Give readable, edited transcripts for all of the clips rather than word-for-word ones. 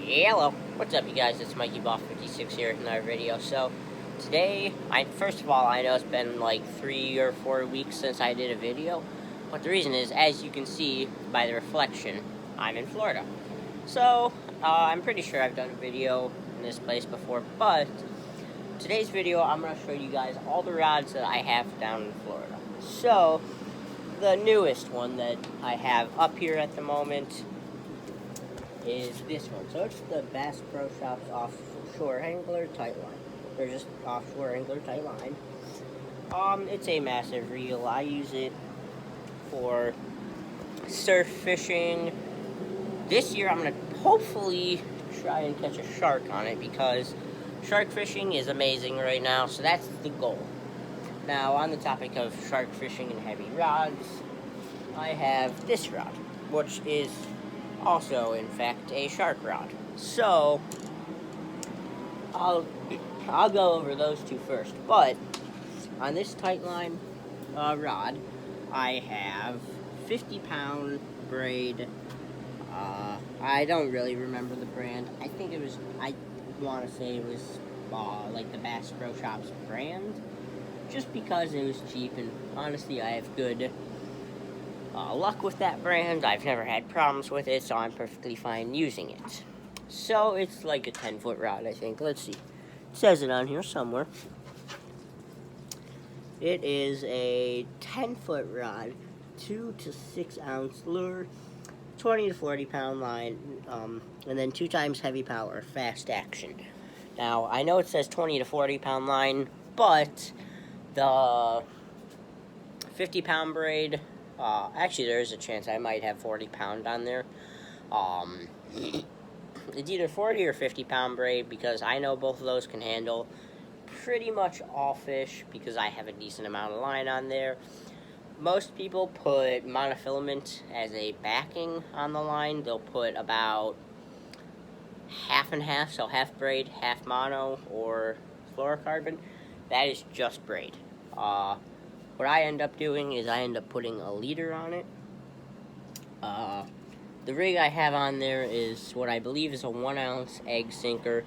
Hello, what's up you guys, it's MikeyBoss56 here with another video. So, today, first of all, I know it's been like 3 or 4 weeks since I did a video, but the reason is, as you can see by the reflection, I'm in Florida. So, I'm pretty sure I've done a video in this place before, but today's video, I'm going to show you guys all the rods that I have down in Florida. So, the newest one that I have up here at the moment is this one. So it's the Bass Pro Shops Offshore Angler Tightline. They're just offshore angler tightline. It's a massive reel. I use it for surf fishing. This year I'm gonna hopefully try and catch a shark on it because shark fishing is amazing right now, so that's the goal. Now, on the topic of shark fishing and heavy rods, I have this rod, which is also, in fact, a shark rod. So, I'll go over those two first. But, on this Tightline rod, I have 50-pound braid. I don't really remember the brand. I think it was, I want to say it was like the Bass Pro Shops brand. Just because it was cheap, and honestly, I have good luck with that brand. I've never had problems with it, so I'm perfectly fine using it. So, it's like a 10-foot rod, I think. Let's see. It says it on here somewhere. It is a 10-foot rod, 2 to 6 ounce lure, 20 to 40 pound line, and then 2 times heavy power, fast action. Now, I know it says 20 to 40 pound line, but the 50-pound braid, actually, there is a chance I might have 40-pound on there. It's either 40 or 50-pound braid because I know both of those can handle pretty much all fish because I have a decent amount of line on there. Most people put monofilament as a backing on the line. They'll put about half and half, so half braid, half mono, or fluorocarbon. That is just braid. What I end up doing is I end up putting a leader on it. The rig I have on there is what I believe is a 1-ounce egg sinker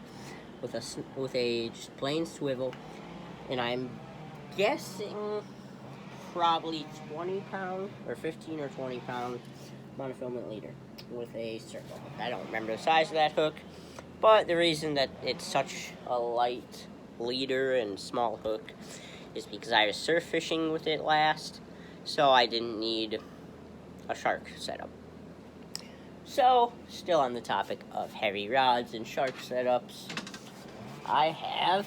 with a just plain swivel, and I'm guessing probably 20-pound or 15 or 20-pound monofilament leader with a circle hook. I don't remember the size of that hook, but the reason that it's such a light leader and small hook is because I was surf fishing with it last, so I didn't need a shark setup. So, still on the topic of heavy rods and shark setups, I have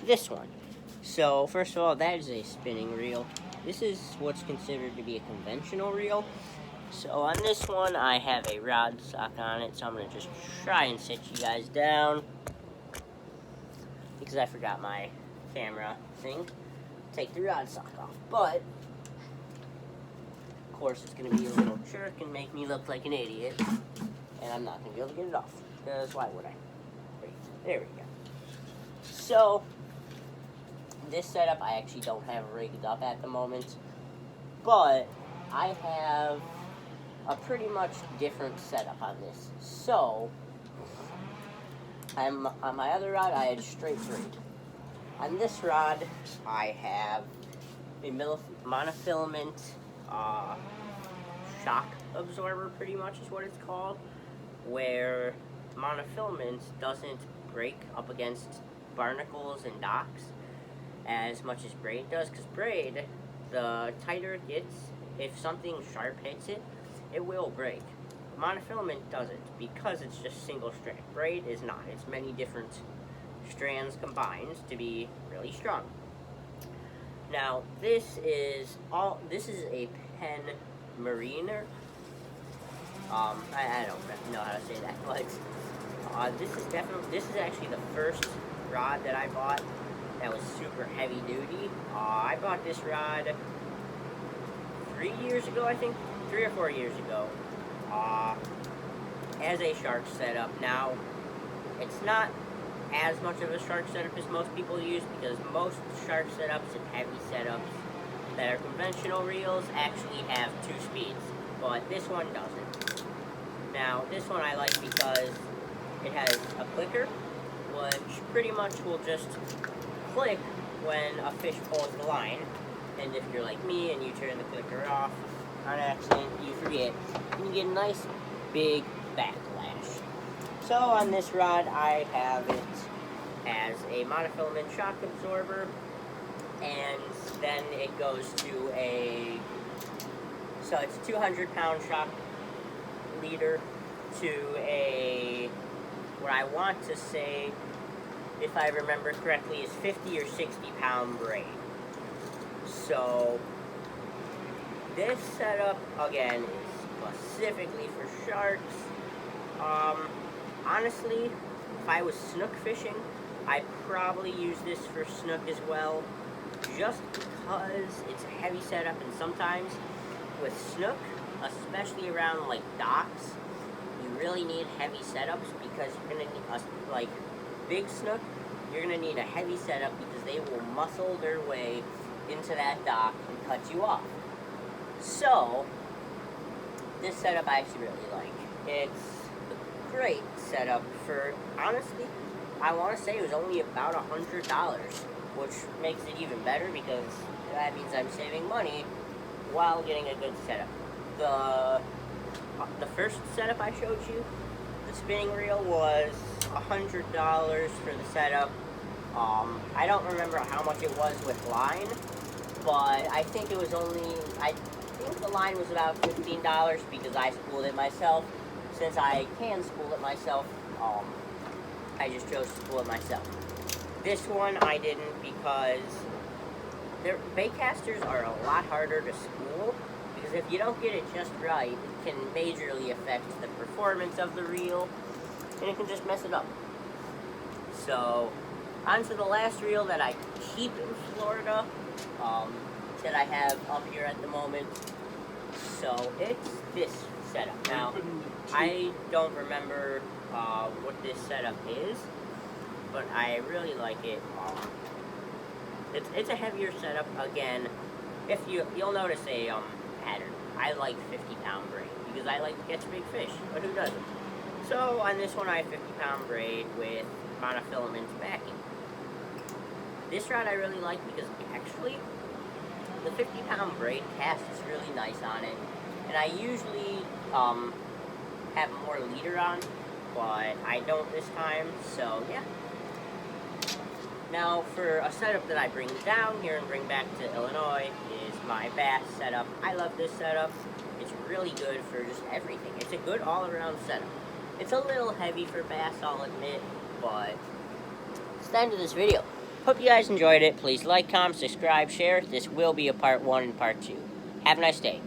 this one. So, first of all, that is a spinning reel. This is what's considered to be a conventional reel. So, on this one, I have a rod sock on it, so I'm going to just try and sit you guys down because I forgot my camera thing. Take the rod sock off, but of course it's going to be a little jerk and make me look like an idiot, and I'm not going to be able to get it off, because why would I? Wait, there we go. So, this setup I actually don't have rigged up at the moment, but I have a pretty much different setup on this. So, on my other rod I had straight braid. On this rod, I have a monofilament shock absorber, pretty much is what it's called, where monofilament doesn't break up against barnacles and docks as much as braid does, because braid, the tighter it gets, if something sharp hits it, it will break. Monofilament doesn't, because it's just single strand. Braid is not. It's many different strands combined to be really strong. Now, this is a Penn Mariner. I don't know how to say that, but this is actually the first rod that I bought that was super heavy duty. I bought this rod 3 years ago, I think, 3 or 4 years ago, as a shark setup. Now, it's not as much of a shark setup as most people use, because most shark setups and heavy setups that are conventional reels actually have 2 speeds, but this one doesn't. Now, this one I like because it has a clicker, which pretty much will just click when a fish pulls the line. And if you're like me and you turn the clicker off on accident, you forget, and you get a nice big backlash. So on this rod, I have it as a monofilament shock absorber, and then it goes to so it's 200-pound shock leader to what I want to say, if I remember correctly, is 50 or 60-pound braid. So this setup, again, is specifically for sharks. Honestly, if I was snook fishing, I'd probably use this for snook as well, just because it's a heavy setup, and sometimes with snook, especially around like docks, you really need heavy setups because you're gonna need like big snook. You're gonna need a heavy setup because they will muscle their way into that dock and cut you off. So this setup I actually really like. It's a great setup for, honestly, I want to say it was only about $100, which makes it even better because that means I'm saving money while getting a good setup. The first setup I showed you, the spinning reel, was $100 for the setup. I don't remember how much it was with line, but I think it was I think the line was about $15 because I spooled it myself. Since I can spool it myself, I just chose to spool it myself. This one I didn't because baitcasters are a lot harder to spool, because if you don't get it just right, it can majorly affect the performance of the reel, and it can just mess it up. So, on to the last reel that I keep in Florida, that I have up here at the moment. So, it's this setup. Now, I don't remember what this setup is, but I really like it. It's a heavier setup. Again, if you'll notice a pattern. I like 50-pound braid because I like to catch big fish, but who doesn't? So on this one I have 50-pound braid with monofilament backing. This rod I really like because actually the 50-pound braid casts really nice on it, and I usually have more leader on, but I don't this time, so yeah. Now, for a setup that I bring down here and bring back to Illinois is my bass setup. I love this setup. It's really good for just everything. It's a good all-around setup. It's a little heavy for bass, I'll admit, but it's the end of this video. Hope you guys enjoyed it. Please like, comment, subscribe, share. This will be a part 1 and part 2. Have a nice day.